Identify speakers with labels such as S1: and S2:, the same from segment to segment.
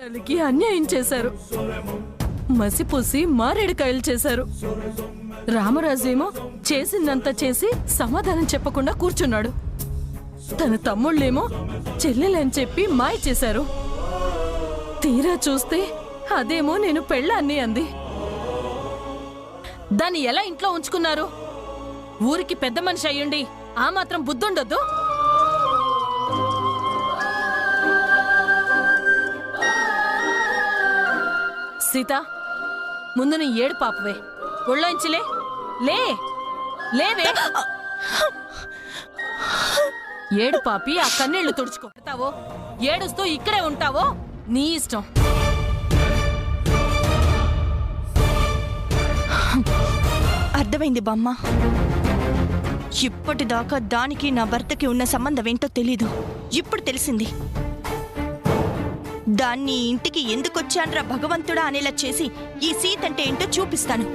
S1: తల్లికి అన్యాయం చేశారు, మసిపూసి మారేడుకాయలు చేశారు. రామరాజేమో చేసిందంతా చేసి సమాధానం చెప్పకుండా కూర్చున్నాడు. తన తమ్ముళ్ళేమో చెల్లెలని చెప్పి మాయ చేశారు. తీరా చూస్తే అదేమో నేను పెళ్ళాన్ని అంది. దాన్ని ఎలా ఇంట్లో ఉంచుకున్నారు? ఊరికి పెద్ద మనిషి అయ్యుండి ఆ మాత్రం బుద్ధుండొద్దు. సీత, ముందు నీ ఏడు పాపవే, ఒళ్ళోంచిలే, లే లేవే. ఏడు పాపి ఆ కన్నీళ్లు తుడుచుకుంటావో ఏడుస్తూ ఇక్కడే ఉంటావో నీ ఇష్టం.
S2: అర్థమైంది బామ్మ. ఇప్పటిదాకా దానికి నా భర్తకి ఉన్న సంబంధం ఏంటో తెలీదు. ఇప్పుడు తెలిసింది. దాన్ని ఇంటికి ఎందుకొచ్చాన్రా భగవంతుడా అనేలా చేసి ఈ సీత అంటే ఏంటో చూపిస్తాను.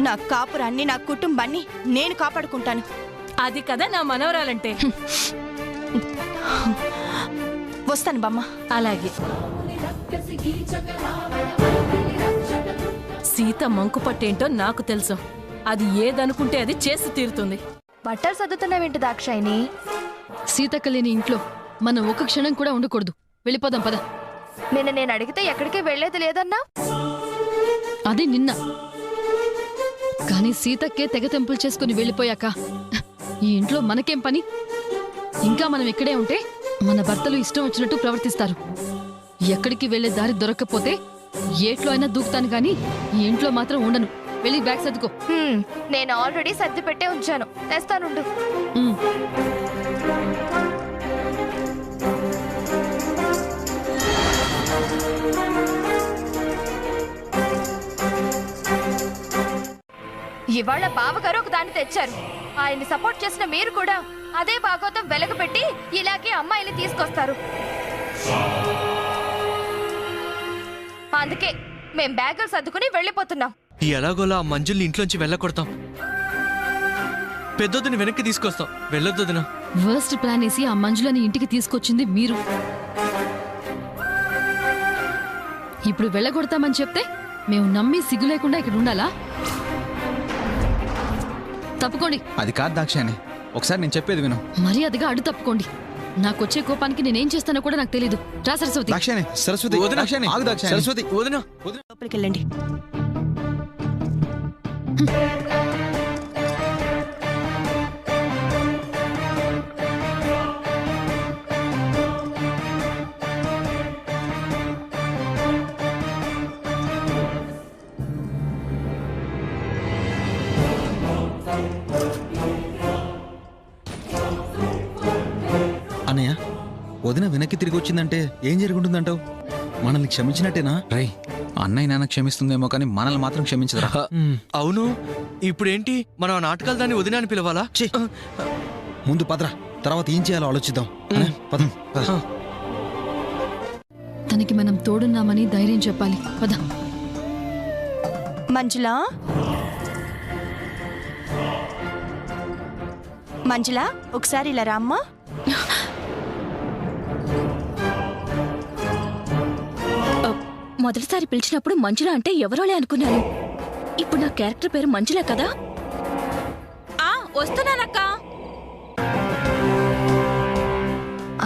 S2: నా కాపురాన్ని, నా కుటుంబాన్ని నేను కాపాడుకుంటాను.
S1: అది కదా నా మనవరాలంటే.
S2: వస్తాను బామ్మ.
S1: అలాగే. సీత మంకు పట్టేంటో నాకు తెలుసు. అది ఏదనుకుంటే అది చేసి తీరుతుంది.
S3: బట్టలు సర్దుతున్నావేంటి దాక్షాయిని?
S4: సీతక్క లేని ఇంట్లో మనం ఒక క్షణం కూడా ఉండకూడదు. వెళ్ళిపోదాం పద.
S3: నేను అడిగితే ఎక్కడికి వెళ్లేది లేదన్నా.
S4: అది నిన్న. కానీ సీతక్కే తెగ తెంపులు చేసుకుని వెళ్ళిపోయాక ఈ ఇంట్లో మనకేం పని? ఇంకా మనం ఇక్కడే ఉంటే మన భర్తలు ఇష్టం వచ్చినట్టు ప్రవర్తిస్తారు. ఎక్కడికి వెళ్లే దారి దొరక్కపోతే ఏట్లో అయినా దూకుతాను గాని ఈ ఇంట్లో మాత్రం ఉండను. వెళ్ళి బ్యాగ్ సర్దుకో.
S3: నేను ఆల్రెడీ సర్ది పెట్టే ఉంచాను, తెస్తానుండు. ఇవాళ బావగారు ఒక దాన్ని తెచ్చారు. ఆయన్ని సపోర్ట్ చేసిన మీరు కూడా అదే భాగవతం వెలగపెట్టి ఇలాగే అమ్మాయిని తీసుకొస్తారు. అందుకే మేం బ్యాగులు సర్దుకుని వెళ్ళిపోతున్నాం.
S5: ఎలాగోలా ఆ మంజుల్ని ఇంట్లోంచి వెళ్ళకొడతాం. పెద్దొద్దుని వెనక్కి తీసుకొస్తాం. వెళ్ళొద్దునా?
S4: వర్స్ట్ ప్లాన్ వేసి ఆ మంజులని ఇంటికి తీసుకొచ్చింది మీరు. ఇప్పుడు వెళ్ళగొడతామని చెప్తే మేము నమ్మి సిగ్గు లేకుండా ఇక్కడ ఉండాలా? తప్పుకోండి.
S6: అది కాదు దాక్షాయణి, ఒకసారి నేను చెప్పేది విను.
S4: మర్యాదగా అడ్డు తప్పుకోండి. నాకొచ్చే కోపానికి నేనేం చేస్తానో కూడా నాకు తెలీదు. రా సరస్వతి.
S6: దాక్షాయణి, సరస్వతి,
S5: దాక్షాయణి, ఆగు దాక్షాయణి.
S6: సరస్వతి,
S5: వదినా,
S2: లోపలికి వెళ్ళండి.
S6: అన్నయ్య, వదిన వెనక్కి తిరిగి వచ్చిందంటే ఏం జరుగుతుందంటావు? మనల్ని క్షమించినట్టేనా? రై, అన్నయ్య నాన్న క్షమిస్తుందేమో కానీ మనల్ని మాత్రం క్షమించదురా.
S5: అవును. ఇప్పుడేంటి, మనం ఆ నాటకాలు దాన్ని వదినా అని పిలవాలా?
S6: ముందు పదరా, తర్వాత ఏం చేయాలో ఆలోచిద్దాం. పద.
S4: తనకి మనం తోడున్నామని ధైర్యం చెప్పాలి. పద.
S2: మంజులా, మంజులా, ఒకసారి ఇలా రామ్మా.
S7: మొదటిసారి పిలిచినప్పుడు మంజుల అంటే ఎవరోలే అనుకున్నాను. ఇప్పుడు నా క్యారెక్టర్ పేరు మంజుల కదా.
S1: వస్తున్నానక్క.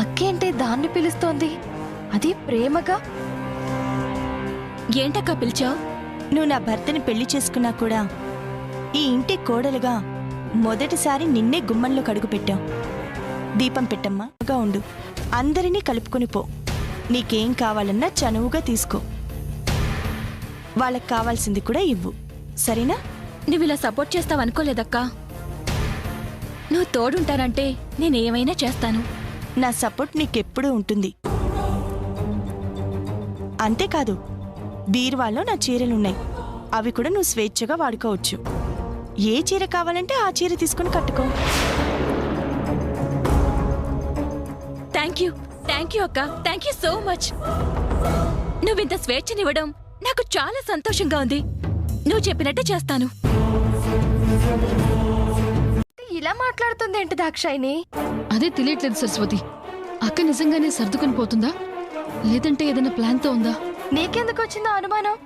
S3: అక్కేంటే దాన్ని పిలుస్తోంది? అది ప్రేమగా.
S7: ఏంటక్కా పిలిచావు?
S2: నువ్వు నా భర్తని పెళ్లి చేసుకున్నా కూడా ఈ ఇంటి కోడలుగా మొదటిసారి నిన్నే గుమ్మంలో కడుగు పెట్టావు. దీపం పెట్టమ్మా, ఉండు. అందరినీ కలుపుకొని పో. నీకేం కావాలన్నా చనువుగా తీసుకో. వాళ్ళకి కావాల్సింది కూడా ఇవ్వు, సరేనా?
S7: నువ్వు ఇలా సపోర్ట్ చేస్తావనుకోలేదక్కా. నువ్వు తోడుంటానంటే నేనేమైనా చేస్తాను.
S2: నా సపోర్ట్ నీకెప్పుడూ ఉంటుంది. అంతేకాదు, బీరువాలో నా చీరలున్నాయి. అవి కూడా నువ్వు స్వేచ్ఛగా వాడుకోవచ్చు. ఏ చీర కావాలంటే ఆ చీర తీసుకుని కట్టుకో.
S7: థ్యాంక్ యూ అక్క. Thank you so much. నువ్వింత స్వేచ్ఛనివ్వడం నాకు చాలా సంతోషంగా ఉంది. నువ్వు చెప్పినట్టే చేస్తాను.
S3: ఇలా మాట్లాడుతుంది ఏంటి దాక్షాయిని?
S4: అదే తెలియట్లేదు సరస్వతి. అక్క నిజంగానే సర్దుకొని పోతుందా లేదంటే ఏదైనా ప్లాన్తో ఉందా?
S3: నీకెందుకు వచ్చిందో అనుమానం?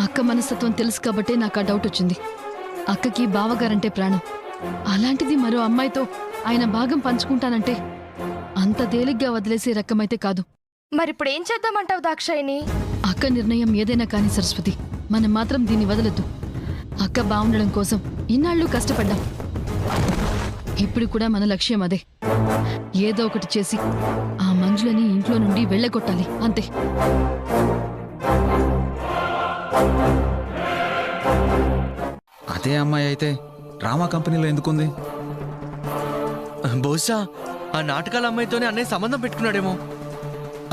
S4: అక్క మనస్తత్వం తెలుసు కాబట్టే నాకు ఆ డౌట్ వచ్చింది. అక్కకి బావగారంటే ప్రాణం. అలాంటిది మరో అమ్మాయితో ఆయన భాగం పంచుకుంటానంటే అంత తేలిగ్గా వదిలేసే రకమైతే కాదు.
S3: మరిప్పుడు ఏం చేద్దామంటావు దాక్షాయిని?
S4: అక్క నిర్ణయం ఏదైనా కానీ సరస్వతి, మనం మాత్రం దీన్ని వదలొద్దు. అక్క బాగుండడం కోసం ఇన్నాళ్ళు కష్టపడ్డాం. ఇప్పుడు కూడా మన లక్ష్యం అదే. ఏదో ఒకటి చేసి ఆ మంజులని ఇంట్లో నుండి వెళ్ళగొట్టాలి, అంతే.
S6: అదే అమ్మాయి అయితే డ్రామా కంపెనీలో ఎందుకుంది?
S5: బహుశా ఆ నాటకాల అమ్మాయితోనే అన్నయ్య సంబంధం పెట్టుకున్నాడేమో.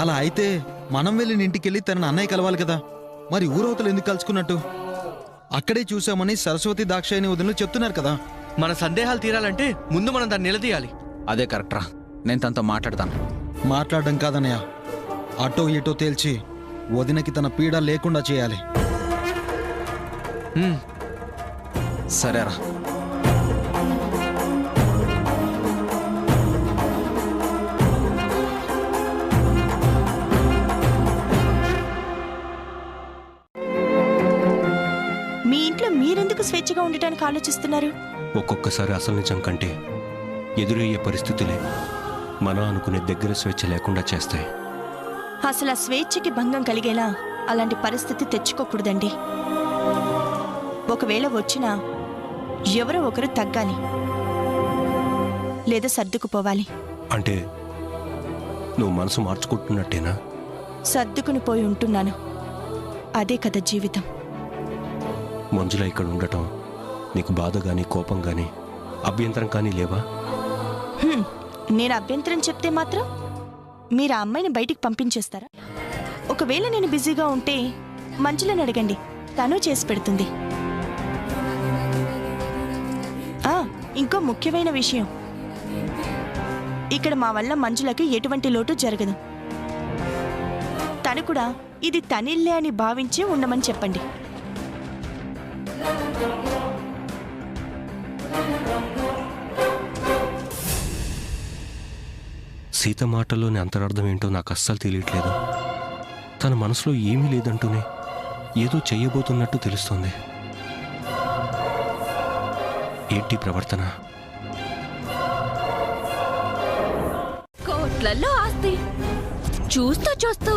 S6: అలా అయితే మనం వెళ్ళిన ఇంటికెళ్ళి తనని అన్నయ్య కలవాలి కదా. మరి ఊరవతలు ఎందుకు కలుసుకున్నట్టు? అక్కడే చూసామని సరస్వతి దాక్షాయిని వదిన చెప్తున్నారు కదా.
S5: మన సందేహాలు తీరాలంటే ముందు మనం దాన్ని నిలదీయాలి.
S6: అదే కరెక్ట్రా. నేను తనతో మాట్లాడతాను. మాట్లాడడం కాదన్నయ్య, అటో ఇటో తేల్చి వదినకి తన పీడ లేకుండా చేయాలి. సరేరా.
S2: మీ ఇంట్లో మీరెందుకు స్వేచ్ఛగా ఉండటానికి ఆలోచిస్తున్నారు?
S8: ఒక్కొక్కసారి అసలు నిజం కంటే ఎదురయ్యే పరిస్థితులే మనం అనుకునే దగ్గర స్వేచ్ఛ లేకుండా చేస్తాయి.
S2: అసలు ఆ స్వేచ్ఛకి భంగం కలిగేలా అలాంటి పరిస్థితి తెచ్చుకోకూడదండి. ఒకవేళ వచ్చినా ఎవరో ఒకరు తగ్గాలి, లేదా సర్దుకుపోవాలి.
S8: అంటే నువ్వు మనసు మార్చుకుంటున్నట్టేనా?
S2: సర్దుకుని పోయి ఉంటున్నాను. అదే కదా జీవితం.
S8: మంజుల ఇక్కడ ఉండటం నీకు బాధ గాని కోపం గాని అభ్యంతరం కానీ లేవా?
S2: నేను అభ్యంతరం చెప్తే మాత్రం మీరు ఆ అమ్మాయిని బయటికి పంపించేస్తారా? ఒకవేళ నేను బిజీగా ఉంటే మంజులని అడగండి, తను చేసి పెడుతుంది. ఇంకో ముఖ్యమైన విషయం, ఇక్కడ మా వల్ల మంజులకి ఎటువంటి లోటు జరగదు. తను కూడా ఇది తనిల్లే అని భావించి ఉండమని చెప్పండి.
S8: సీత మాటల్లోని అంతరార్థం ఏంటో నాకు అస్సలు తెలియట్లేదు. తన మనసులో ఏమీ లేదంటూనే ఏదో చెయ్యబోతున్నట్టు తెలుస్తోంది. ఏంటి ప్రవర్తన?
S7: కోట్లల్లో ఆస్తి చూస్తూ చూస్తూ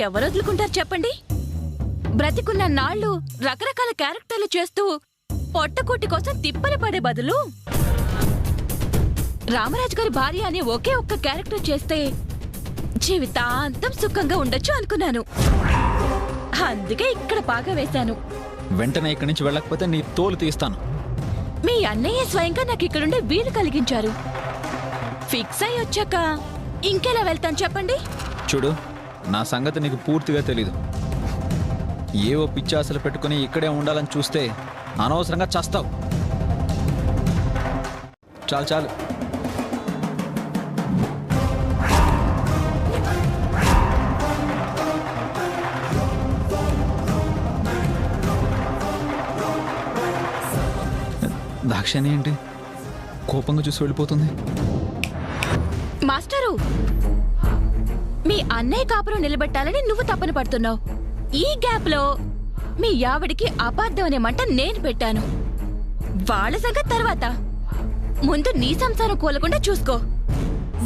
S7: ఎవరు వదులుకుంటారు చెప్పండి? బ్రతికున్న నాళ్ళు రకరకాల క్యారెక్టర్లు చేస్తూ పొట్టకూటి కోసం తిప్పలు పడే బదులు రామరాజు గారి భార్య అనే ఒకే ఒక్క క్యారెక్టర్ చేస్తే జీవితాంతం సుఖంగా ఉండొచ్చు అనుకున్నాను. అందుకే ఇక్కడ బాగా వేశాను.
S6: వెంటనే ఇక్కడి నుంచి వెళ్ళకపోతే నీ తోలు తీస్తాను.
S7: మీ అన్నయ్య స్వయంగా నాకు ఇక్కడుండే వీలు కలిగించారు. ఫిక్స్ అయి వచ్చాక ఇంకెలా వెళ్తాను చెప్పండి?
S6: చూడు, నా సంగతి నీకు పూర్తిగా తెలీదు. ఏవో పిచ్చాసలు పెట్టుకుని ఇక్కడే ఉండాలని చూస్తే అనవసరంగా చస్తావు. చాలు చాలు. దాక్షాయణి ఏంటి కోపంగా చూసి వెళ్ళిపోతుంది?
S7: మాస్టరు, మీ అన్నయ్య కాపురం నిలబెట్టాలని నువ్వు తప్పన పడుతున్నావు. ఈ గ్యాప్ లో మీ యావిడికి అపార్థం అనే మంట నేను పెట్టాను. వాళ్ళ సంగతి తర్వాత, ముందు నీ సంసారం కూలకుండా చూసుకో.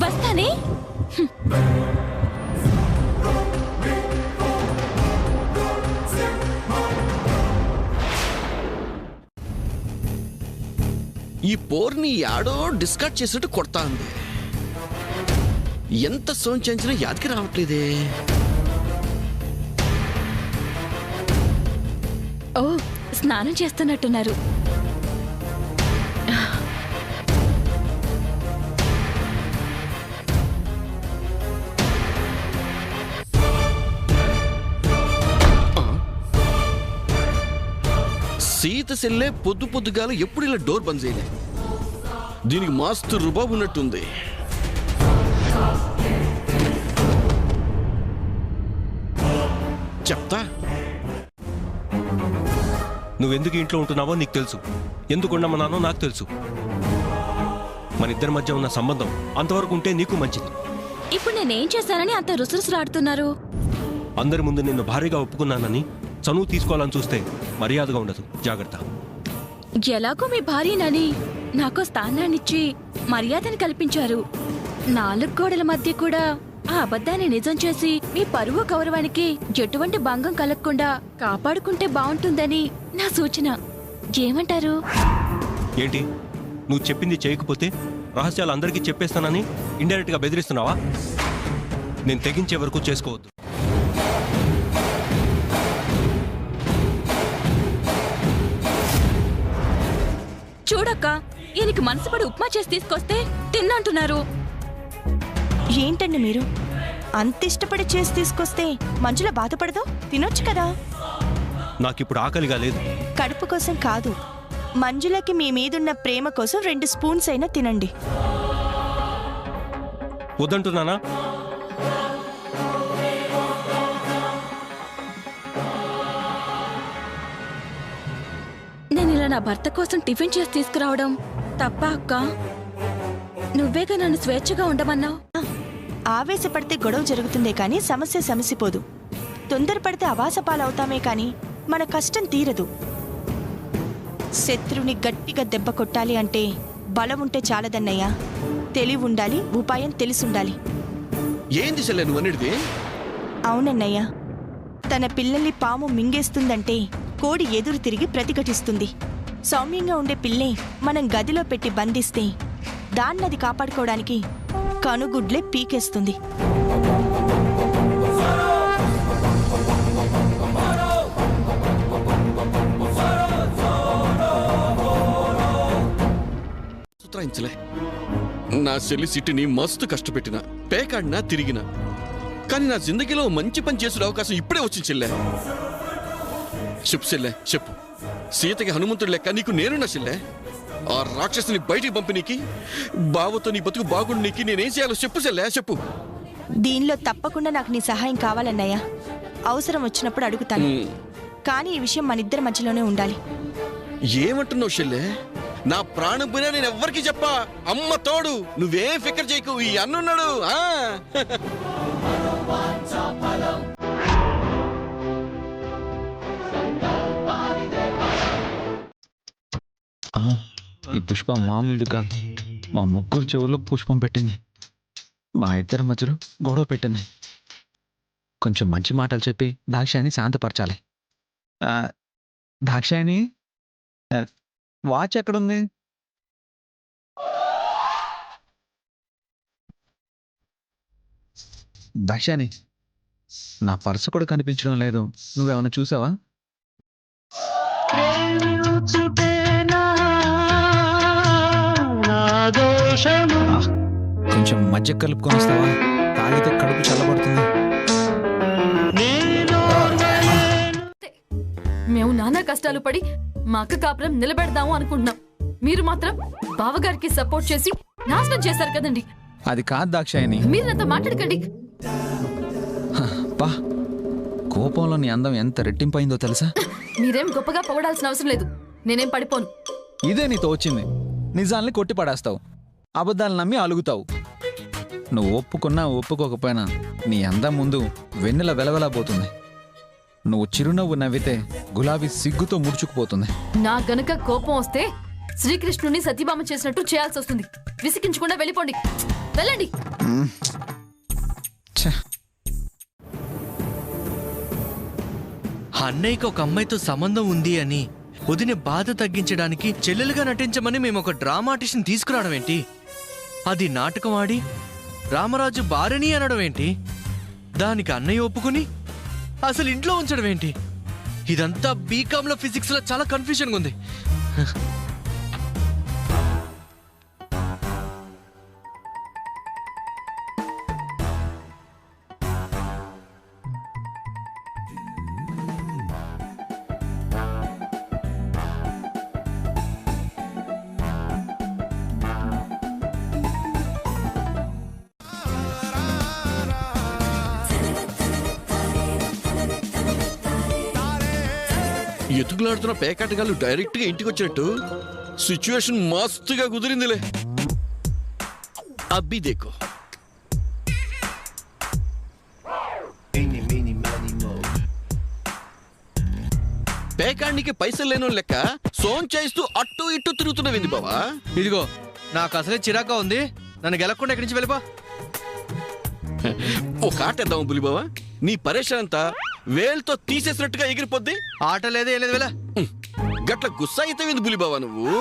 S7: వస్తానే.
S9: ఈ పోర్ని యాడో డిస్కార్డ్ చేసినట్టు కొడతా ఉంది. ఎంత సోంచేంచినా యాదికి రావట్లేదే.
S7: ఓ, స్నానం చేస్తున్నట్టున్నారు.
S9: సీత సెల్లే పొద్దు పొద్దుగాల ఎప్పుడు ఇలా డోర్ బంద్ చేయలే. దీనికి మాస్తు రుబాబు ఉన్నట్టుంది. చెప్తా.
S8: నువ్వెందుకు ఇంట్లో ఉంటున్నావో నీకు తెలుసు, ఎందుకు ఉండమన్నానో నాకు తెలుసు. మన ఇద్దరి మధ్య ఉన్న సంబంధం అంతవరకు ఉంటే నీకు మంచిది.
S7: ఇప్పుడు నేనేం చేశానని అంత రుసరుసలాడుతున్నారు?
S8: అందరి ముందు నిన్ను భారీగా ఒప్పుకున్నానని చనువు తీసుకోవాలని చూస్తే మర్యాదగా ఉండదు. జాగ్రత్త.
S7: ఎలాగో మీ భార్యనని నాకు స్థానాన్నిచ్చి మర్యాదని కల్పించారు. 4 గోడల మధ్య కూడా ఆ అబద్ధాన్ని నిజం చేసి మీ పరువు గౌరవానికి ఎటువంటి భంగం కలగకుండా కాపాడుకుంటే బాగుంటుందని నా సూచన. ఏమంటారు?
S8: ఏంటి, నువ్వు చెప్పింది చేయకపోతే రహస్యాలు అందరికీ చెప్పేస్తానని ఇండైరెక్ట్ గా బెదిరిస్తున్నావా? నేను తెగించే వరకు చేసుకోవద్దు.
S7: చూడక్క, ఈయనకి మనసు పడి ఉప్మా చేసి తీసుకొస్తే తిన్నంటున్నారు.
S2: ఏంటండి మీరు? అంత ఇష్టపడి చేసి తీసుకొస్తే మంచులో బాధపడదు, తినొచ్చు కదా.
S8: నాకిప్పుడు ఆకలిగా లేదు.
S2: కడుపు కోసం కాదు, మంజులకి మీ మీదున్న ప్రేమ కోసం 2 స్పూన్స్ అయినా తినండి.
S8: వద్దంటున్నానా?
S7: నేను ఇలా నా భర్త కోసం టిఫిన్ చేసి తీసుకురావడం తప్ప అక్క? నువ్వేగా నన్ను స్వేచ్ఛగా ఉండమన్నావు.
S2: ఆవేశపడితే గొడవ జరుగుతుందే కానీ సమస్య సమసిపోదు. తొందరపడితే అవాసపాలవుతామే కానీ మన కష్టం తీరదు. శత్రువుని గట్టిగా దెబ్బ కొట్టాలి అంటే బలం ఉంటే చాలదన్నయ్యా. తెలివి ఉండాలి, ఉపాయం తెలిసుండాలి.
S9: ఏంది చెల్లె నువ్వు అనేది?
S2: అవునన్నయ్యా, తన పిల్లల్ని పాము మింగేస్తుందంటే కోడి ఎదురు తిరిగి ప్రతిఘటిస్తుంది. సౌమ్యంగా ఉండే పిల్లే మనం గదిలో పెట్టి బంధిస్తే దాన్నది కాపాడుకోవడానికి కనుగుడ్లే పీకేస్తుంది.
S9: సుత్రాయించలే. నా చెల్లి సిట్టిని మస్తు కష్టపెట్టిన, పేకాడినా తిరిగిన, కానీ నా జిందగీలో మంచి పని చేసే అవకాశం ఇప్పుడే వచ్చింది చెల్లె. చెప్పు చెల్లె, చెప్పు. సీతకి హనుమంతుడు లెక్క నీకు నేనున్నా చెల్లె. ఆ రాక్షసుని బయటికి పంపినీకి, బావతో నీ బతుకు బాగుండీకి నేనేం చేయాలో చెప్పు చెల్లె, చెప్పు.
S2: దీనిలో తప్పకుండా నాకు నీ సహాయం కావాలన్నయ్యా. అవసరం వచ్చినప్పుడు అడుగుతాను, కానీ ఈ విషయం మనిద్దరి మధ్యలోనే ఉండాలి.
S9: ఏమంటున్నావు చెల్లె? నా ప్రాణం పోయినా నేను ఎవ్వరికి చెప్పా. అమ్మ తోడు, నువ్వేం ఫికర్ చేయకు, ఈ అన్నున్నాడు.
S6: ఈ పుష్పం మామూలుది కాదు. మా ముగ్గురు చెవుల్లో పుష్పం పెట్టింది, మా ఇద్దరి మధ్యలో గొడవ పెట్టింది. కొంచెం మంచి మాటలు చెప్పి దాక్షాయిని శాంతపరచాలి. దాక్షాయిని, వాచ్ ఎక్కడుంది? దాక్షాయిని, నా పర్సు కూడా కనిపించడం లేదు. నువ్వేమన్నా చూసావా? కొంచెం మధ్య కలుపుకొని వస్తావా? తాగితే కడుపు చల్లబడుతుంది.
S4: మేము నానా కష్టాలు పడి మా అక్క కాపురం నిలబెడదాము అనుకుంటున్నాం. మీరు మాత్రం బావగారికి సపోర్ట్ చేసి నాశనం చేశారు కదండి.
S6: అది కాదు దాక్షాయిని.
S4: మీరు నాతో మాట్లాడకండి.
S6: పా, కోపంలో నీ అందం ఎంత రెట్టింపైందో తెలుసా?
S4: మీరేం గొప్పగా పొగడాల్సిన అవసరం లేదు. నేనేం పడిపోను.
S6: ఇదే నీతో వచ్చింది. నిజాల్ని కొట్టి పడేస్తావు, అబద్ధాలు నమ్మి అలుగుతావు. నువ్వు ఒప్పుకున్నా ఒప్పుకోకపోయినా నీ అందం ముందు వెన్నెల వెలవెలబోతుంది. నువ్వు చిరునవ్వు నవ్వితే గులాబీ సిగ్గుతో ముడుచుకుపోతుంది.
S4: నా గనక కోపం వస్తే శ్రీకృష్ణుని సతీభామ చేసినట్టు చేయాల్సి వస్తుంది. విసిగించకుండా వెళ్ళిపోండి, వెళ్ళండి.
S5: అన్నయ్యకి ఒక అమ్మాయితో సంబంధం ఉంది అని వదిన బాధ తగ్గించడానికి చెల్లెలుగా నటించమని మేము ఒక డ్రామా ఆర్టిస్ట్ని తీసుకురావడం ఏంటి? అది నాటకం ఆడి రామరాజు భార్యని అనడం ఏంటి? దానికి అన్నయ్య ఒప్పుకుని అసలు ఇంట్లో ఉంచడం ఏంటి? ఇదంతా బీకామ్ లో ఫిజిక్స్ లో చాలా కన్ఫ్యూజన్ ఉంది.
S9: ఎతుకులాడుతున్న పేకాటగాళ్ళు డైరెక్ట్ గా ఇంటికి వచ్చినట్టు సిచ్యువేషన్ మస్తుగా కుదిరిందిలే. అబ్బి దేకో, పేకాడికి పైసలు లేనో లెక్క సోన్ చేయిస్తూ అట్టు ఇట్టు తిరుగుతున్నవింది బావా.
S5: ఇదిగో నాకు అసలే చిరాగ్గా ఉంది, నన్ను గెలకుండా ఇక్కడి నుంచి వెళ్ళిపో.
S9: ఓ కాటేద్దాం బులిబావా, నీ పరేషన్ అంతా వేల్తో తీసేసినట్టుగా ఎగిరిపోద్ది.
S5: ఆట లేదే ఏం లేదు వెళ్ళ.
S9: గట్ల గుస్సా అయితే వింది బులిబావా నువ్వు.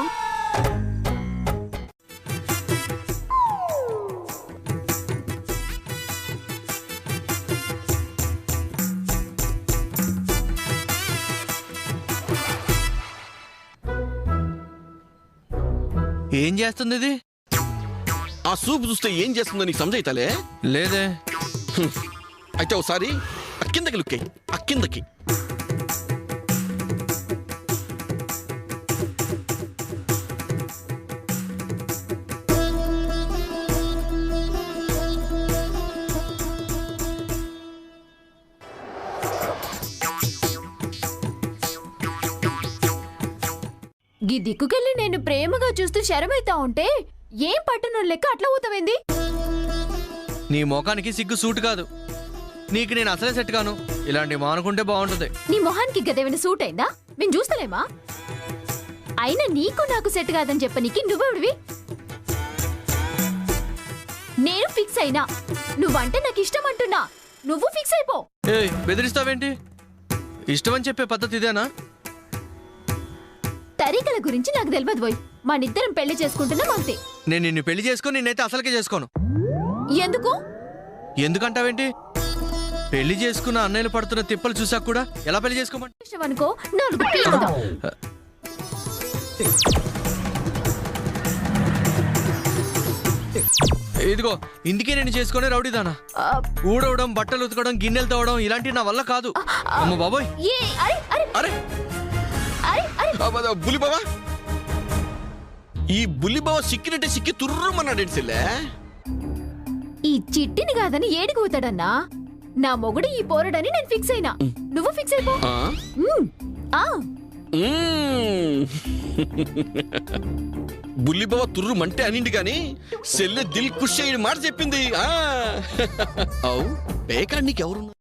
S5: ఏం చేస్తుంది ఇది?
S9: ఆ సూప్ చూస్తే ఏం చేస్తుందో నీకు సమజైతాలే.
S5: లేదే.
S9: అయితే ఒకసారి ఆ కిందకి లుక్కే, ఆ కిందకి.
S3: గీ దిక్కుకెళ్ళి నేను ప్రేమగా చూస్తూ శరమైతా ఉంటే ఏం పట్టను లెక్క అట్లా ఊతమైంది.
S5: నీ మొఖానికి సిగ్గు సూట్ కాదు, నీకు నేను అసలే సెట్ కాను. ఇలాంటి మానుకుంటే బాగుంటుంది.
S3: నీ మొహానికి గదేమైనా సూట్ అయిందా? మేము చూస్తలేమా? అయినా నీకు నాకు సెట్ కాదని చెప్పనీకి నువ్వెవడివి? నేను ఫిక్స్ అయినా, నువ్వంటే నాకు ఇష్టం అంటున్నా. నువ్వు ఫిక్స్ అయిపో.
S5: ఏయ్ బెదిరిస్తావేంటి? ఇష్టమని చెప్పే పద్ధతి ఇదేనా?
S3: తరీకల గురించి నాకు తెలియదు పోయి. మనిద్దరం పెళ్లి చేసుకుంటున్నాం అంతే.
S5: నేను నిన్ను పెళ్లి చేసుకొని నిన్నైతే అసలుకే చేసుకోను.
S3: ఎందుకు?
S5: ఎందుకంటావేంటి? పెళ్లి చేసుకున్న అన్నయ్యలు పడుతున్న తిప్పలు చూసాక కూడా ఎలా పెళ్లి చేసుకోమంట?
S3: ఇష్టం అనుకో, నాలుగు పీకుదాం.
S5: ఇదిగో ఇందుకే నేను చేసుకునే రౌడీదానా. ఊడవడం, బట్టలు ఉతకడం, గిన్నెలు తవ్వడం ఇలాంటివి నా వల్ల కాదు. అమ్మ బాబోయ్.
S3: ఏ, అరే, అరే,
S9: అరే
S3: అరే, అరే.
S9: బులిబావా, ఈ బులిబావ సిక్కినట్టే సిక్కి తుర్రమన్నాడేంటి చెల్లె.
S3: ఈ చిట్టిని కాదని ఏడిపోతాడన్నా. నా మొగుడు ఈ పోరడని నేను ఫిక్స్ అయినా. నువ్వు ఫిక్స్ అయిపో. ఆ.
S9: బుల్లిబావ తుర్రుమంటే అనిండి గాని సెల్లె దిల్ ఖుష్ అయ్యి మాట చెప్పింది. అవు పేకాడ్ నీకెవరున్నా?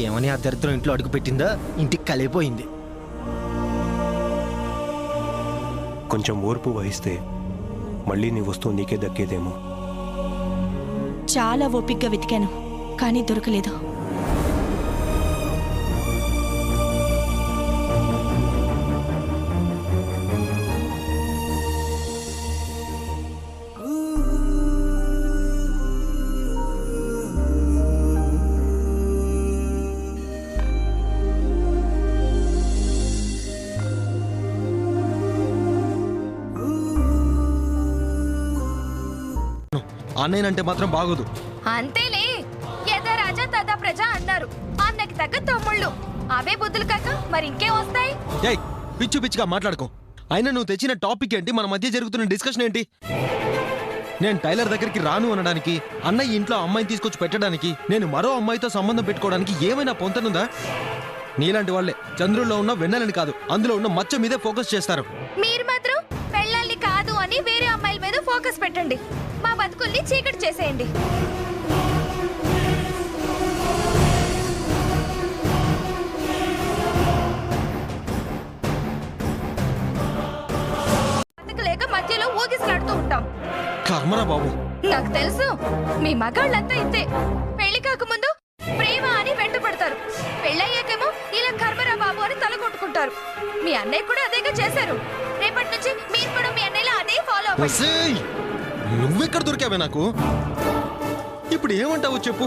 S10: ఏమని ఆ దరిద్రం ఇంట్లో అడుగు పెట్టిందా, ఇంటికి కలిపోయింది.
S8: కొంచెం ఓర్పు వహిస్తే మళ్ళీ నీ వస్తువు నీకే దక్కేదేమో.
S2: చాలా ఓపిగ్గా వెతికాను, కానీ దొరకలేదు.
S10: అన్నయ్యనంటే మాత్రం బాగోదు.
S3: అంతేలే, యథా రాజా తథా ప్రజ అన్నారు. అన్నకి తగ్గ తమ్ముళ్ళు. అవే బుద్ధులు కాక మరి ఇంకేం వస్తాయి?
S10: ఏయ్ పిచ్చు పిచ్చిగా మాట్లాడుకో. అయినా నువ్వు తెచ్చిన టాపిక్ ఏంటి? మన మధ్య జరుగుతున్న డిస్కషన్ ఏంటి? నేను టైలర్ దగ్గరికి రాను అనడానికి, అన్నయ్య ఇంట్లో అమ్మాయిని తీసుకొచ్చి పెట్టడానికి, నేను మరో అమ్మాయితో సంబంధం పెట్టుకోవడానికి ఏమైనా పొంతనుందా? నీలాంటి వాళ్ళే చంద్రుల్లో ఉన్న వెన్నెలని కాదు, అందులో ఉన్న మచ్చ మీదే ఫోకస్ చేస్తారు.
S3: మీరు మాత్రం పెళ్ళాలి కాదు అని వేరే అమ్మాయిల మీద ఫోకస్ పెట్టండి. మా బతుకుల్ని చీకటి చేసేయండి. బతకలేక మధ్యలో ఊగిసలాడుతూ ఉంటాం.
S10: కర్మరా బాబు.
S3: నాకు తెలుసు, మీ మగాళ్ళంతా ఇంతే. పెళ్లి కాకముందు ప్రేమ అని వెంట పడతారు, పెళ్ళయ్యాకేమో ఇలా కర్మరా బాబు అని తల కొట్టుకుంటారు. మీ అన్నయ్య కూడా అదేగా చేశారు. రేపటి నుంచి మీరు కూడా మీ అన్నయ్యలా అదే ఫాలో అవ్వండి.
S10: నువ్వెక్కడ దొరికావే నాకు? ఇప్పుడు ఏమంటావు చెప్పు.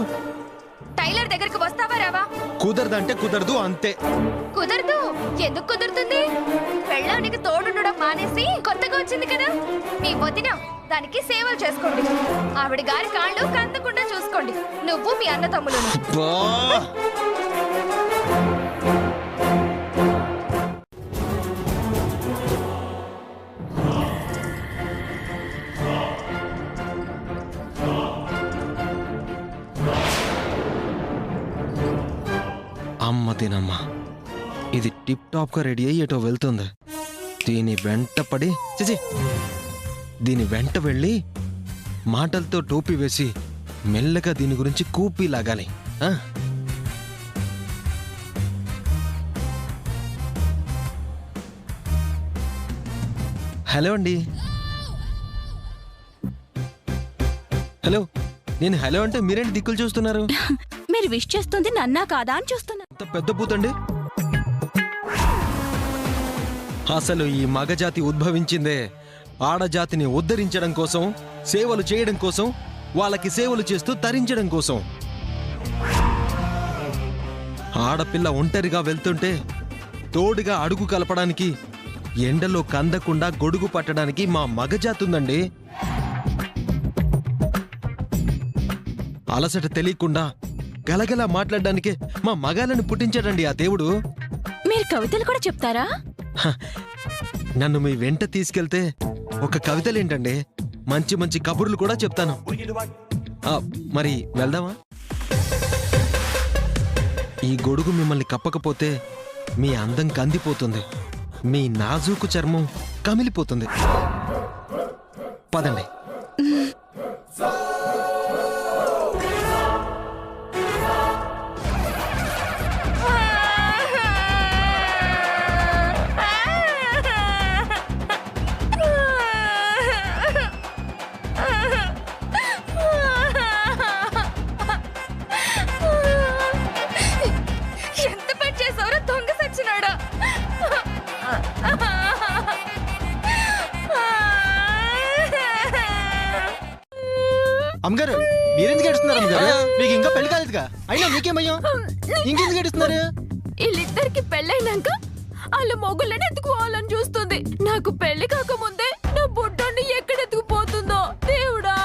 S3: టైలర్ దగ్గరికి వస్తావా రావా?
S10: కుదరదంటే కుదరదు అంతే.
S3: కుదరదు? ఎందుకు కుదురుతుంది? పెళ్ళానికి తోడుండడం మానేసి కొత్తగా వచ్చింది కదా మీ వదిన, దానికి సేవలు చేసుకోండి. ఆవిడ గారి కాళ్ళు కందకుండా చూసుకోండి, నువ్వు మీ అన్న తమ్ములను.
S10: అమ్మ తినమ్మా, ఇది టిప్ టాప్ గా రెడీ అయ్యి ఎటో వెళ్తుంది. దీని వెంట వెళ్ళి మాటలతో టోపీ వేసి మెల్లగా దీని గురించి కూపి లాగాలి. హలో అండి. హలో. నేను హలో అంటే మీరేంటి దిక్కులు చూస్తున్నారు?
S7: మీరు విష్ చేస్తుంది నన్నా కాదా అని చూస్తున్నా.
S10: అంత పెద్ద పూతండి. అసలు ఈ మగజాతి ఉద్భవించిందే ఆడజాతిని ఉద్ధరించడం కోసం, సేవలు చేయడం కోసం, వాళ్ళకి సేవలు చేస్తూ తరించడం కోసం. ఆడపిల్ల ఒంటరిగా వెళ్తుంటే తోడుగా అడుగు కలపడానికి, ఎండలో కందకుండా గొడుగు పట్టడానికి మా మగజాతి ఉందండి. అలసట తెలియకుండా గలగల మాట్లాడడానికే మా మగాలను పుట్టించాడండి ఆ దేవుడు.
S7: మీరు కవితలు కూడా చెప్తారా?
S10: నన్ను మీ వెంట తీసుకెళ్తే ఒక కవితలేంటండి, మంచి మంచి కబుర్లు కూడా చెప్తాను. మరి వెళ్దామా? ఈ గొడుగు మిమ్మల్ని కప్పకపోతే మీ అందం కందిపోతుంది, మీ నాజూకు చర్మం కమిలిపోతుంది. పదండి.
S3: ఎంత పని చేసావురా దొంగ సచ్చినాడా?
S10: అమ్మగారు, మీరెందుకు ఏడుస్తున్నారు అమ్మగారు? మీకు ఇంకా పెళ్లి కాలేదుగా, అయినా మీకేమయ్యా ఇంకెందుకు ఏడుస్తున్నారు?
S7: వీళ్ళిద్దరికి పెళ్ళైనాక వాళ్ళ మొగుళ్ళని ఎత్తుకుపోవాలని చూస్తుంది. నాకు పెళ్లి కాకముందే నా బుడ్డోని ఎక్కడ ఎత్తుకుపోతుందో దేవుడా.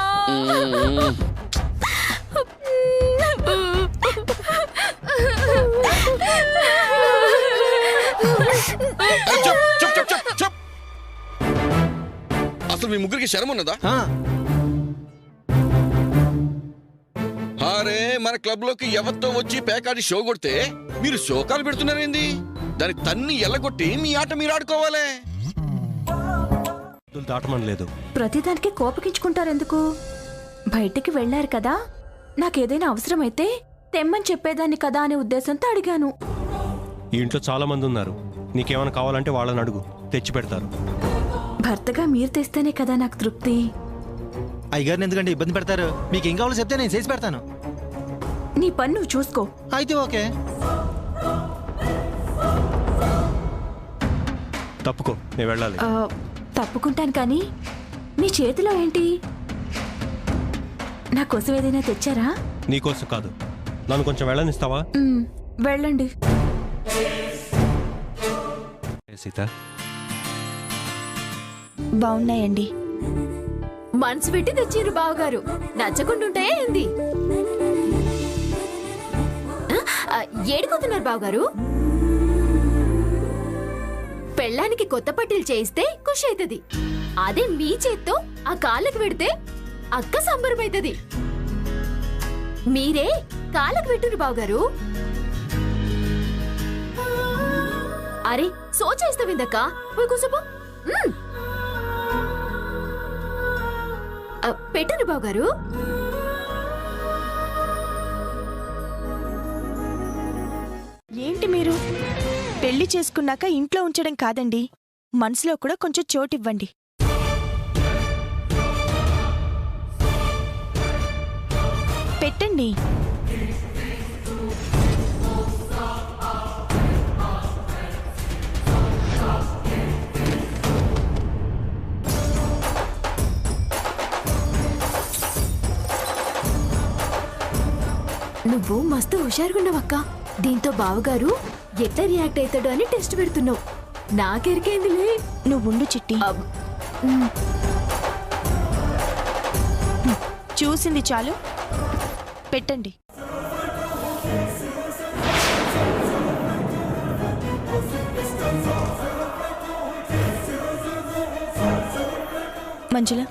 S9: అసలు మీ ముగ్గురికి శరం ఉన్నదా? అరే, మన క్లబ్ లోకి ఎవరితో వచ్చి పేకాడి షో కొడితే మీరు శోకాలు పెడుతున్నారేంది? దాని తన్ని ఎల్లగొట్టి మీ ఆట మీరు ఆడుకోవాలి.
S8: దాటమనలేదు.
S7: ప్రతిదానికి కోపగించుకుంటారెందుకు? బయటికి వెళ్లారు కదా, నాకేదైనా అవసరమైతే తెమ్మని చెప్పేదాన్ని కదా అనే ఉద్దేశంతో అడిగాను.
S8: ఈ ఇంట్లో చాలా మంది ఉన్నారు, నీకేమైనా కావాలంటే వాళ్ళని అడుగు, తెచ్చి పెడతారు.
S7: భర్తగా మీరు తెస్తేనే కదా నాకు తృప్తి.
S10: అయ్యగారిని ఎందుకంటే ఇబ్బంది పెడతారు? మీకు ఏం కావాలో చెప్తే నేను చేసి పెడతాను.
S7: నీ పని నువ్వు చూసుకో.
S10: అయితే ఓకే.
S8: తప్పుకో, నేను వెళ్ళాలి.
S7: తప్పుకుంటాను, కానీ మీ చేతిలో ఏంటి? నా కోసం ఏదైనా తెచ్చారా?
S8: నీకోసం కాదు, నన్ను కొంచెం వెళ్ళనిస్తావా?
S7: వెళ్ళండి.
S8: సీత,
S2: బాగున్నాయండి.
S7: మనసు పెట్టి తెచ్చిరు బావగారు, నచ్చకుండుంటే ఏంది? ఏడుకుతున్నారు బావగారు? పెళ్ళానికి కొత్త పట్టీలు చేయిస్తే ఖుషి అవుతుంది. అదే మీ చేత్తో ఆ కాళ్ళకు పెడితే అక్క సంబరమైతుంది. మీరే కాళ్ళకు పెట్టురు బావగారు. అరే సోచేస్తావిందక్క, పోయి కూసపో. పెట్టండి బావగారు.
S2: ఏంటి మీరు? పెళ్లి చేసుకున్నాక ఇంట్లో ఉంచడం కాదండి, మనసులో కూడా కొంచెం చోటివ్వండి. పెట్టండి.
S7: నువ్వు మస్తు హుషారుగున్నావక్క. దీంతో బావగారు ఎట్లా రియాక్ట్ అవుతాడు అని టెస్ట్ పెడుతున్నావు. నాకెరికేందిలే.
S2: నువ్వుండు చిట్టి. చూసింది చాలు, పెట్టండి. మంజుల,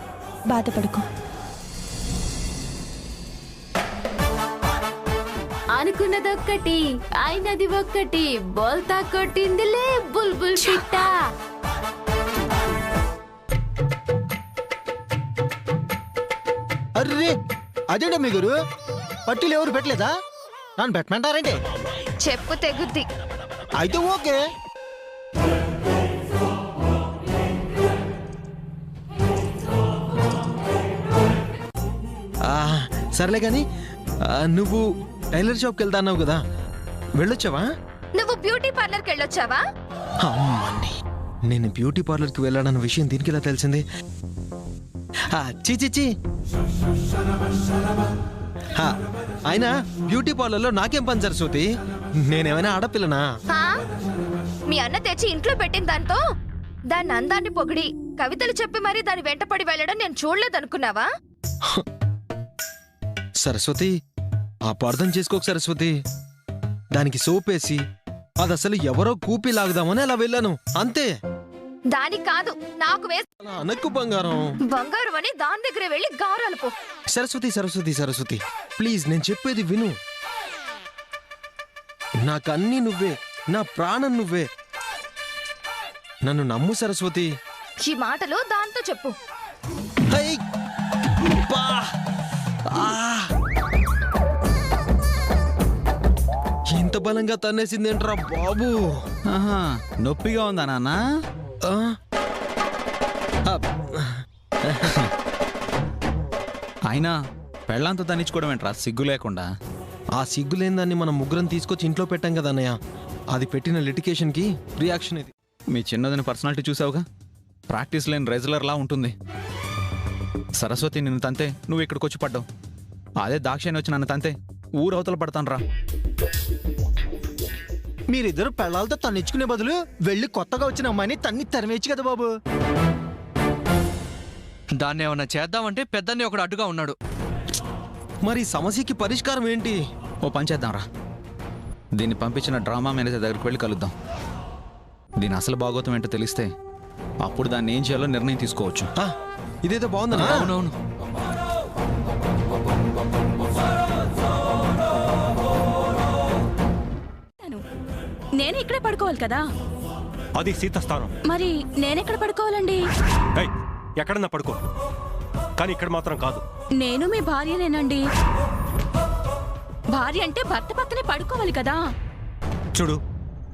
S2: బాధపడుకో.
S7: అనుకున్నదొక్కటి అయినది ఒక్కటి, బోల్తా కొట్టిందిలే బుల్బుల్ పిట్ట.
S10: అర్రే, అదేంటో మీ గురు, పట్టీలు ఎవరు పెట్టలేదా? నన్ను పెట్టమంటారంటే
S3: చెప్పు తెగుద్ది.
S10: అయితే ఓకే. సర్లే కానీ నువ్వు టైలర్ షాప్కి వెళ్తా అన్నావు కదా, వెళ్ళొచ్చావా?
S3: నువ్వు బ్యూటీ పార్లర్కి వెళ్ళొచ్చావా?
S10: అమ్మని, నేను బ్యూటీ పార్లర్కి వెళ్ళాడన్న విషయం దీనికి ఎలా తెలిసింది? చీ అయినా బ్యూటీ పార్లర్లో నాకేం పని సరస్వతి? నేనేమైనా ఆడపిల్లనా?
S3: ఆ? మీ అన్న తెచ్చి ఇంట్లో పెట్టిన దాంతో దాన్ని అందాన్ని పొగిడి కవితలు చెప్పి మరీ దాని వెంటపడి వెళ్ళడం నేను చూడలేదనుకున్నావా?
S10: సరస్వతి, అపార్థం చేసుకోకు సరస్వతి. దానికి సోపేసి అది అసలు ఎవరో కూపి లాగుదామని అలా వెళ్ళాను అంతే.
S3: దానికి కాదు, నాకు
S10: అలా అనక్కు బంగారం.
S3: బంగారం అని దాని దగ్గర వెళ్ళి గారాలు పో.
S10: సరస్వతి సరస్వతి సరస్వతి ప్లీజ్, నేను చెప్పేది విను. నాకన్నీ నువ్వే, నా ప్రాణం నువ్వే. నన్ను నమ్ము సరస్వతి.
S3: ఈ మాటలు దాంతో చెప్పు.
S10: హై! బా! ఆ! ఇంత బలంగా తన్నేసిందేంట్రా బాబు?
S6: ఆహా, నొప్పిగా ఉందా నాన్న?
S10: ఆ?
S6: అయినా పెళ్ళంతా తన్నించుకోవడం ఏంట్రా సిగ్గు లేకుండా?
S10: ఆ సిగ్గులేని దాన్ని మనం ముగ్గురం తీసుకొచ్చి ఇంట్లో పెట్టాం కదా అన్నయ్య. అది పెట్టిన లిటికేషన్కి రియాక్షన్ ఇది.
S6: మీ చిన్నదని పర్సనాలిటీ చూసావుగా, ప్రాక్టీస్ లేని రెగ్యులర్లా ఉంటుంది. సరస్వతి నిన్ను తంతే నువ్వు ఇక్కడికి వచ్చి పడ్డావు. అదే దాక్షాయణి వచ్చి నన్ను తంతే ఊరవతల పడతాను రా.
S11: మీరిద్దరు పెళ్ళాలతో తన్నిచ్చుకునే బదులు వెళ్ళి కొత్తగా వచ్చిన అమ్మాయిని తన్ని తరిమేచ్చు కదా బాబు.
S5: దాన్ని ఏమన్నా చేద్దామంటే పెద్దని ఒకడు అడ్డుగా ఉన్నాడు.
S10: మరి సమస్యకి పరిష్కారం ఏంటి?
S6: ఓ పని చేద్దాంరా, దీన్ని పంపించిన డ్రామా మేనేజర్ దగ్గరికి వెళ్ళి కలుద్దాం. దీని అసలు భాగోతం ఏంటో తెలిస్తే అప్పుడు దాన్ని ఏం చేయాలో నిర్ణయం తీసుకోవచ్చు.
S10: ఇదేదో బాగుందన్నా.
S5: అవునవును.
S7: నేను ఇక్కడే పడుకోవాలి కదా.
S8: అది సీత స్థానం.
S7: మరి నేనెక్కడ పడుకోవాలండి?
S8: ఏయ్, ఎక్కడన్నా పడుకో, కానీ ఇక్కడ మాత్రం కాదు.
S7: నేను మీ భార్యనేనండి. భార్య అంటే భర్త పక్కనే పడుకోవాలి కదా.
S8: చూడు,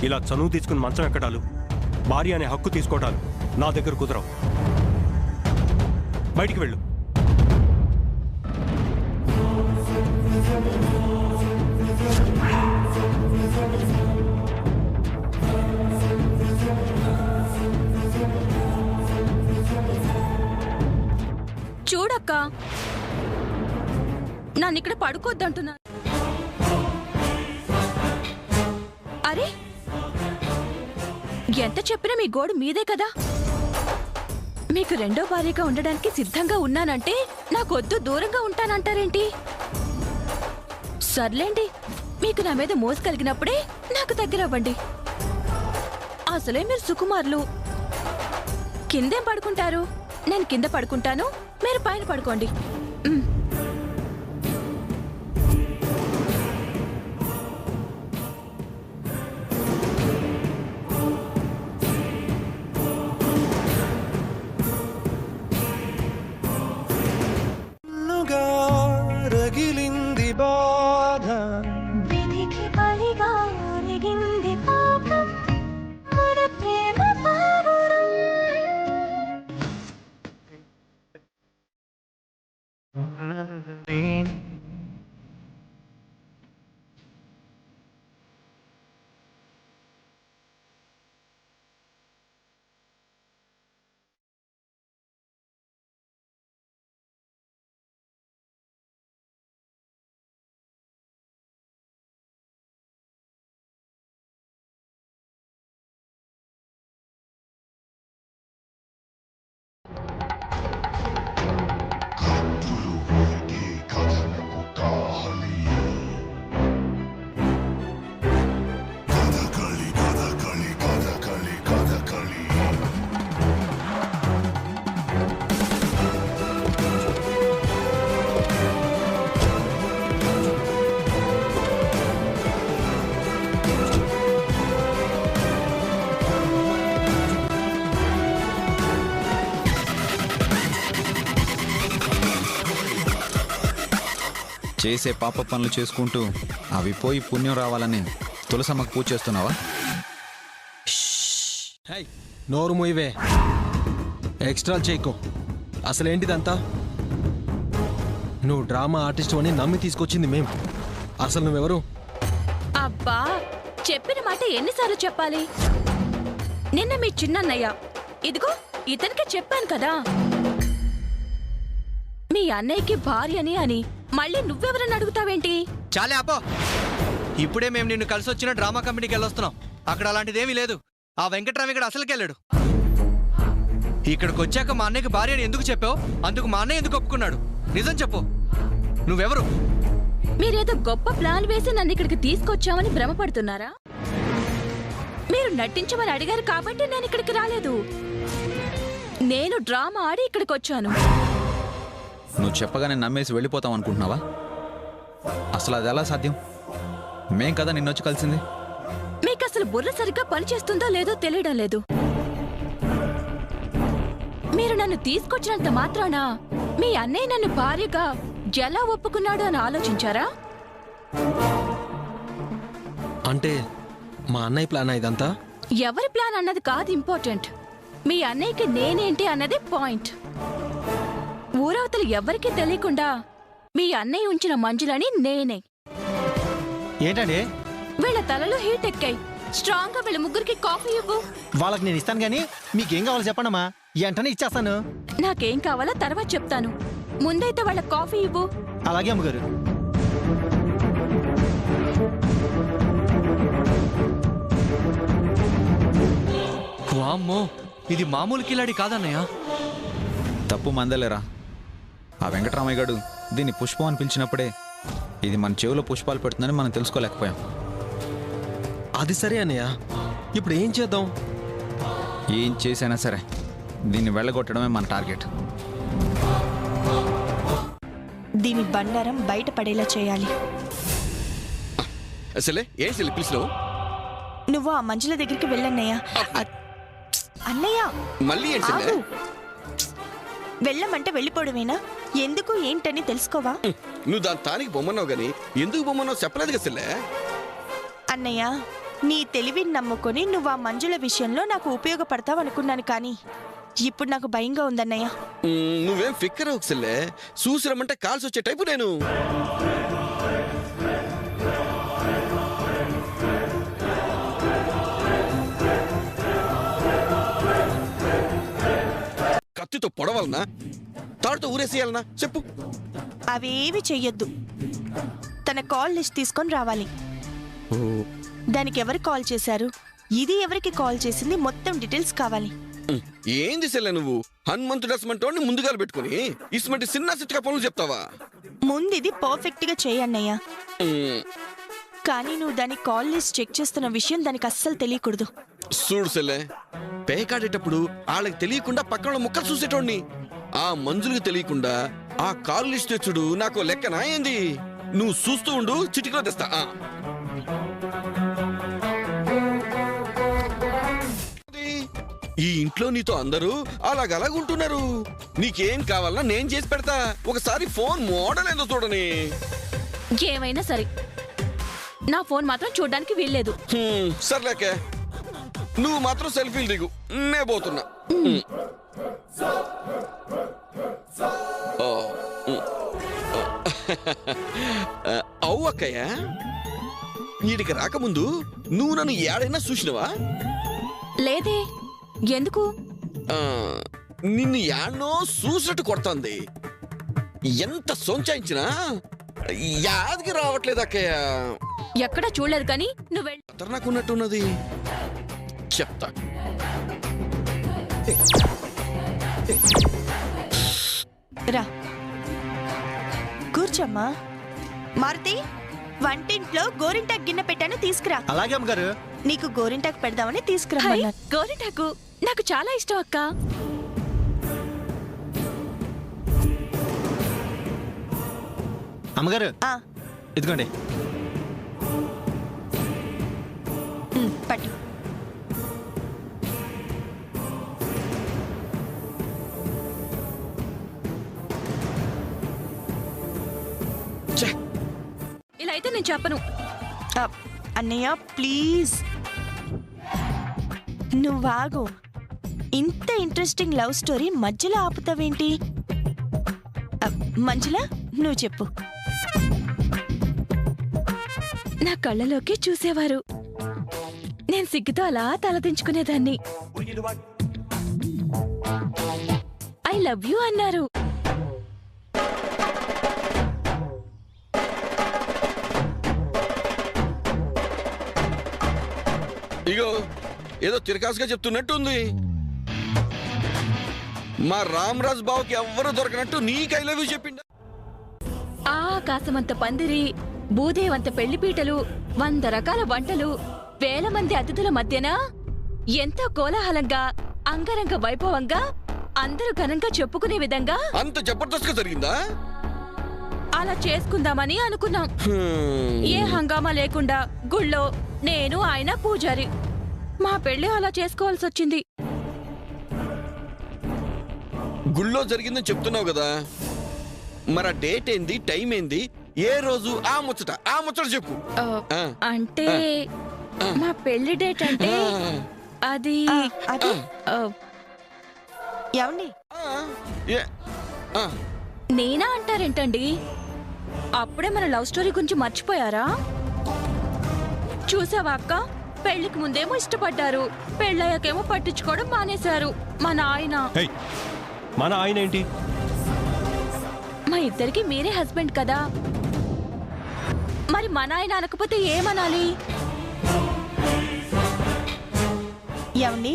S8: ఇలా చనువు తీసుకుని మంచం ఎక్కడాలు, భార్య అనే హక్కు తీసుకోవటాలు నా దగ్గర కుదరవు. బయటికి వెళ్ళు.
S7: చూడక్క, నన్ను ఇక్కడ పడుకోద్దంటున్నా. అరే, ఎంత చెప్పినా మీ గోడు మీదే కదా. మీకు రెండో భార్యగా ఉండడానికి సిద్ధంగా ఉన్నానంటే నాకొద్దు దూరంగా ఉంటానంటారేంటి? సర్లేండి, మీకు నా మీద మోసు కలిగినప్పుడే నాకు దగ్గర అవ్వండి. అసలే మీరు సుకుమారులు. కిందేం పడుకుంటారు? నేను కింద పడుకుంటాను, మీరు పైన పడుకోండి.
S11: రగిలింది బాధ,
S12: విధికి బలిగా ఒరిగింది పాపం, మన ప్రేమ పావురం.
S6: చేసే పాప పనులు చేసుకుంటూ అవి పోయి పుణ్యం రావాలని తులసమ్మకు పూజ చేస్తున్నావా?
S10: నోరు మూయవే, ఎక్స్ట్రా చేయకు. అసలేంటిదంతా? నువ్వు డ్రామా ఆర్టిస్ట్ అని నమ్మి తీసుకొచ్చింది మేం. అసలు నువ్వెవరు?
S7: అబ్బా చెప్పిన మాట ఎన్నిసార్లు చెప్పాలి? నిన్న మీ చిన్నన్నయ్య, ఇదిగో ఇతనికి చెప్పాను కదా మీ అన్నయ్యకి భార్యని అని. మళ్ళీ నువ్వెవరని అడుగుతావేంటి?
S5: చాలే అబ్బో, ఇప్పుడే మేము నిన్ను కలిసి వచ్చిన డ్రామా కంపెనీకి వెళ్ళొస్తున్నాం. అక్కడ అలాంటిదేమీ లేదు. ఆ వెంకట్రామ్ ఇక్కడ అసలుకి వెళ్ళాడు. ఇక్కడికి వచ్చాక మా అన్నయ్యకి భార్య అని ఎందుకు చెప్పావు? అందుకు మా అన్నయ్య ఎందుకు ఒప్పుకున్నాడు? నిజం చెప్పు, నువ్వెవరు?
S7: మీరేదో గొప్ప ప్లాన్ వేసి నన్ను ఇక్కడికి తీసుకొచ్చామని భ్రమపడుతున్నారా? మీరు నటించమని అడిగారు కాబట్టి నేను ఇక్కడికి రాలేదు. నేను డ్రామా ఆడి ఇక్కడికి వచ్చాను.
S6: నువ్వు చెప్పగానే నమ్మేసి వెళ్ళిపోతాం అనుకుంటున్నావా? అసలు అది ఎలా సాధ్యం? మేం కదా నిన్నొచ్చి కలిసింది.
S7: మీకు అసలు బుర్ర సరిగ్గా పనిచేస్తుందో లేదో తెలియడం లేదు. మీరు నన్ను తీసుకొచ్చినంత మాత్రాన మీ అన్నయ్య నన్ను భార్యగా ఎలా ఒప్పుకున్నాడు అని ఆలోచించారా?
S10: అంటే మా అన్నయ్య ప్లాన్ ఇదంతా?
S7: ఎవరి ప్లాన్ అన్నది కాదు ఇంపార్టెంట్. మీ అన్నయ్యకి నేనేంటి అన్నది పాయింట్. ఊరవతలు ఎవరికీ తెలియకుండా మీ అన్నయ్య ఉంచిన మంజులని నేనే.
S11: ఏంటండి?
S7: వీళ్ళ తలలు హీట్ ఎక్కాయి. స్ట్రాంగ్ గా వీళ్ళ ముగ్గురికి కాఫీ ఇవ్వు.
S11: వాళ్ళకి నేను ఇస్తాను కానీ మీకేం కావాలో చెప్పండమ్మా, వెంటనే ఇచ్చేస్తాను.
S7: నాకేం కావాలో తర్వాత చెప్తాను. ముందైతే వాళ్ళ కాఫీ ఇవ్వు.
S11: అలాగే అమ్మగారు.
S5: వామ్మో, ఇది మామూలు కిలాడి కాదన్నయ్య.
S6: తప్పు మందలేరా. ఆ వెంకటరామయ్య గారు దీన్ని పుష్పం అని పిలిచినప్పుడే ఇది మన చెవిలో పుష్పాలు పెడుతుందని మనం తెలుసుకోలేకపోయాం.
S10: అది సరే అన్నయ్య, ఇప్పుడు ఏం చేద్దాం?
S6: ఏం చేసైనా సరే దీన్ని వెళ్ళగొట్టడమే మన టార్గెట్.
S2: దీని బండారం బయటపడేలా చేయాలి.
S9: అసలే ఏం చెల్లి పిలిచినావు?
S2: నువ్వు ఆ మంజుల దగ్గరికి వెళ్ళన్నయ్యా. అన్నయ్య
S9: మళ్ళీ ఏం చెల్లె?
S2: ఆగు. వెళ్ళమంటే వెళ్ళిపోవడమేనా? ఎందుకు ఏంటని తెలుసుకోవా?
S9: నువ్వు దాని తానికి బొమ్మన్నావు గాని ఎందుకు బొమ్మన్నావు చెప్పలేదు కదా చెల్లె.
S2: అన్నయ్య, నీ తెలివిని నమ్ముకొని నువ్వు ఆ మంజుల విషయంలో నాకు ఉపయోగపడతావు అనుకున్నాను, కానీ ఇప్పుడు నాకు భయంగా ఉందన్నయ్య.
S9: నువ్వేం ఫిక్కర్ అవ్వకు చెల్లె. చూసిరమ్మంటే కాల్సి వచ్చే టైపు నేను. కత్తితో పొడవాలనా, తాడుతో ఊరేసేయాలనా చెప్పు?
S2: అవేవి చెయ్యొద్దు. తన కాల్ లిస్ట్ తీసుకొని రావాలి. దానికి ఎవరు కాల్ చేశారు, ఇది ఎవరికి కాల్ చేసింది, మొత్తం డీటెయిల్స్ కావాలి.
S9: ఏంది సెల్లె నువ్వు హనుమంతుడు అసమంటోని ముందుగా పెట్టుకుని ఇసుమంటి చిన్న చిట్టుగా పనులు చెప్తావా?
S2: ముందు ఇది పర్ఫెక్ట్ గా చేయన్నయ్య. కానీ నువ్వు దాని కాల్ లిస్ట్ చెక్ చేస్తున్న విషయం దానికి అస్సలు తెలియకూడదు.
S9: చూడు సెల్లె, పేకాడేటప్పుడు వాళ్ళకి తెలియకుండా పక్కన ముక్కలు చూసేటోడిని. ఆ మంజులకు తెలియకుండా ఆ కాల్ లిస్ట్ తెచ్చుడు నాకు లెక్కనా ఏంది? నువ్వు చూస్తూ ఉండు, చిటికలో తెస్తా. ఈ ఇంట్లో నీతో అందరూ అలాగలాగుంటున్నారు. నీకేం కావాలన్నా నేను చేసి పెడతా. ఒకసారి ఫోన్ మోడల్ ఏందో చూడని.
S7: ఏమైనా సరే నా ఫోన్ మాత్రం చూడడానికి వీల్లేదు.
S9: సర్లేకే, నువ్వు మాత్రం సెల్ఫీలు దిగు, నే పోతున్నా. అవు అక్కయ్య, నీటికి రాకముందు నువ్వు నన్ను ఏడైనా చూసినవా?
S7: లేదే, ఎందుకు?
S9: నిన్ను యాడ్నో చూసినట్టు కొడుతుంది. ఎంత సొంచాయించినా యాదికి రావట్లేదు అక్కయ్య.
S7: ఎక్కడా చూడలేదు కానీ నువ్వు
S9: ఖతర్నాకున్నట్టున్నది. చెప్తా.
S2: రా కూర్చోమ్మా. మారుతి, వంటింట్లో గోరింటాకు గిన్నె పెట్టాను, తీసుకురా.
S11: అలాగే అమ్మగారు.
S2: నీకు గోరింటాకు పెడదామని తీసుకురా.
S7: గోరింటాకు నాకు చాలా ఇష్టం అక్క.
S11: అమ్మగారు ఇదిగోండి.
S2: పట్టు.
S7: ఇలా అయితే నేను చెప్పను.
S2: అన్నయ్య ప్లీజ్, నువ్వాగు. ఇంత ఇంట్రెస్టింగ్ లవ్ స్టోరీ మధ్యలో ఆపుతావేంటి? మంజుల, నువ్వు చెప్పు.
S7: నా కళ్ళలోకి చూసేవారు. నేను సిగ్గుతో అలా తలదించుకునేదాన్ని. ఐ లవ్ యూ అన్నారు.
S9: ఇగో ఏదో తిరకాసుగా చెప్తున్నట్టుంది. మా రామరాజ్ బావుకి ఎవ్వరు దొరకనట్టు నీకు ఐ లవ్ యూ చెప్పిండ.
S7: ఆ ఆకాశమంత పందిరి, భూదేవంత పెళ్లిపీటలు, 100 రకాల వంటలు, వేల మంది అతిథుల మధ్యన ఎంతో కోలాహలంగా, అంగరంగ వైభవంగా, అందరూ ఘనంగా చెప్పుకునే విధంగా
S9: అంత జబర్దస్త్గా జరిగిందా?
S7: అలా చేసుకుందామని అనుకున్నాం. ఏ హంగామా లేకుండా గుళ్ళో నేను, ఆయన పూజారి. మా పెళ్లి అలా చేసుకోవాల్సి వచ్చింది.
S9: గుళ్ళో జరిగిందని చెప్తున్నావు కదా, మరి ఆ డేట్ ఏంది, టైం ఏంది, ఏ రోజు, ఆ ముచ్చట చెప్పు.
S7: అంటే మా పెళ్లి డేట్ అంటే అది
S2: అది ఏమండి?
S7: నేనా అంటారేంటండి? అప్పుడే మన లవ్ స్టోరీ గురించి మర్చిపోయారా? చూసావా అక్క, పెళ్లికి ముందేమో ఇష్టపడ్డారు, పెళ్ళయ్యాకేమో పట్టించుకోవడం మానేశారు. మన ఆయన
S8: ఏంటి?
S7: మా ఇద్దరికి మీరే హస్బెండ్ కదా, మరి మన ఆయన అనకపోతే ఏమనాలి?
S2: ఏమండి,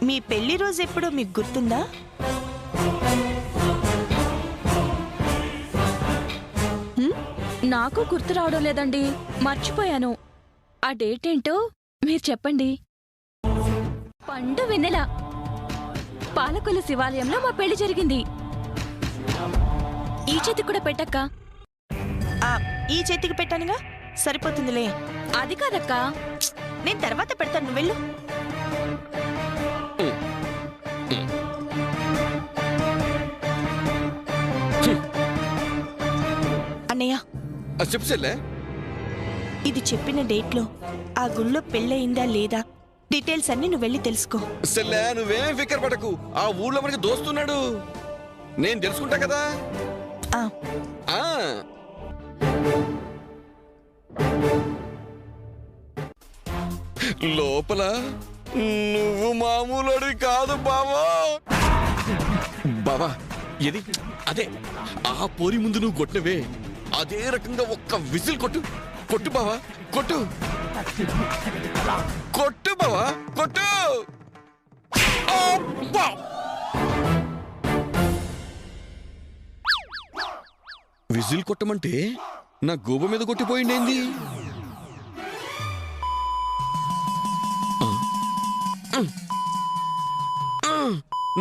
S2: మీ పెళ్లి రోజు ఎప్పుడో మీకు గుర్తుందా?
S7: నాకు గుర్తు రావడం లేదండి, మర్చిపోయాను. ఆ డేట్ ఏంటో మీరు చెప్పండి. పండు వెన్నెల పాలకొల్లు శివాలయంలో మా పెళ్లి జరిగింది. ఈ చేతికి కూడా పెట్టక్క.
S2: ఈ చేతికి పెట్టానుగా, సరిపోతుందిలే.
S7: అది కాదక్కా,
S2: నేను తర్వాత పెడతాను, నువ్వు వెళ్ళు. అన్నయ్య
S9: చెప్పలే,
S2: ఇది చెప్పిన డేట్ లో ఆ గుళ్ళో పెళ్ళయిందా లేదా డీటెయిల్స్ అన్ని నువ్వు వెళ్ళి తెలుసుకో.
S9: సెల్లే, నువ్వేం ఫికర్ పడకు. ఆ ఊళ్ళో మనకి దోస్తున్నాడు, నేను తెలుసుకుంటా కదా. లోపల నువ్వు మామూలు కాదు బావా. బావా, ఏది అదే ఆ పోరి ముందు నువ్వు కొట్టినవే, అదే రకంగా ఒక్క విజిల్ కొట్టు. కొట్టు బావా, కొట్టు కొట్టు బావా, కొట్టు. విజిల్ కొట్టమంటే నా గోబ మీద కొట్టిపోయిండేంది?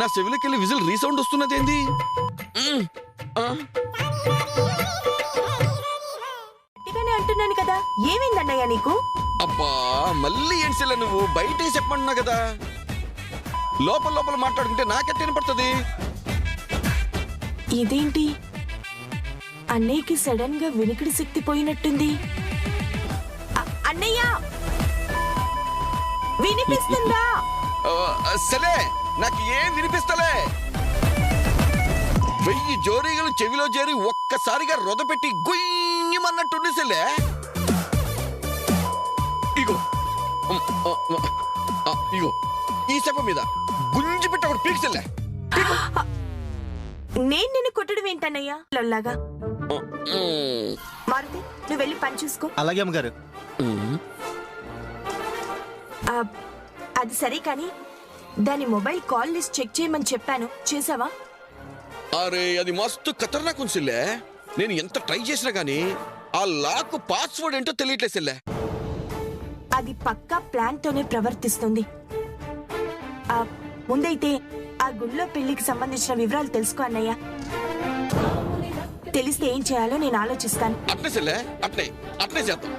S9: నా చెవిలోకెళ్ళి విజిల్ రీసౌండ్ వస్తున్నదేంది?
S2: అంటున్నాను కదా, ఏమైందన్నయ్య నీకు?
S9: అబ్బా, మళ్ళీ ఏం సెల్ల, నువ్వు బయటే చెప్పమన్నా కదా. లోపల లోపల మాట్లాడుకుంటే నాకెట్ట వినపడుతుంది?
S2: ఇదేంటి, అన్నయ్యకి సడన్ గా వినికిడి శక్తి పోయినట్టుంది. అన్నయ్య, వినిపిస్తుందా?
S9: సరే, నాకు ఏం వినిపిస్తలే. 1000 జోరీగలు చెవిలో చేరి ఒక్కసారిగా రొదపెట్టి గుయ్యమన్నట్టుండి సెల్లే. ఇగో ఇగో ఈ చెప్ప మీద గుంజి పెట్టి ఒకటి పీక్సెల్లే.
S2: నేను నిన్ను కొట్టడం ఏంటన్నయ్యా లొల్లాగా? మారుతి, నువ్వు వెళ్ళి పని చూసుకో.
S10: అలాగే అమ్మగారు.
S2: అది సరే కానీ దాని మొబైల్ కాల్ లిస్ట్ చెక్ చేయమని చెప్పాను, చేసావా?
S9: అరే, అది మస్తు ఖతర్నాక్ ఉంది. నేను ఎంత ట్రై చేసినా గానీ ఆ లాక్ పాస్వర్డ్ ఏంటో తెలియట్లేదు సెల్లే.
S2: అది పక్కా ప్లాన్ తోనే ప్రవర్తిస్తుంది. ముందైతే ఆ గుళ్ళో పెళ్లికి సంబంధించిన వివరాలు తెలుసుకో అన్నయ్య. తెలిస్తే ఏం చేయాలో నేను ఆలోచిస్తాను.
S9: అట్నే సెల్లే, అట్నే చేద్దాం.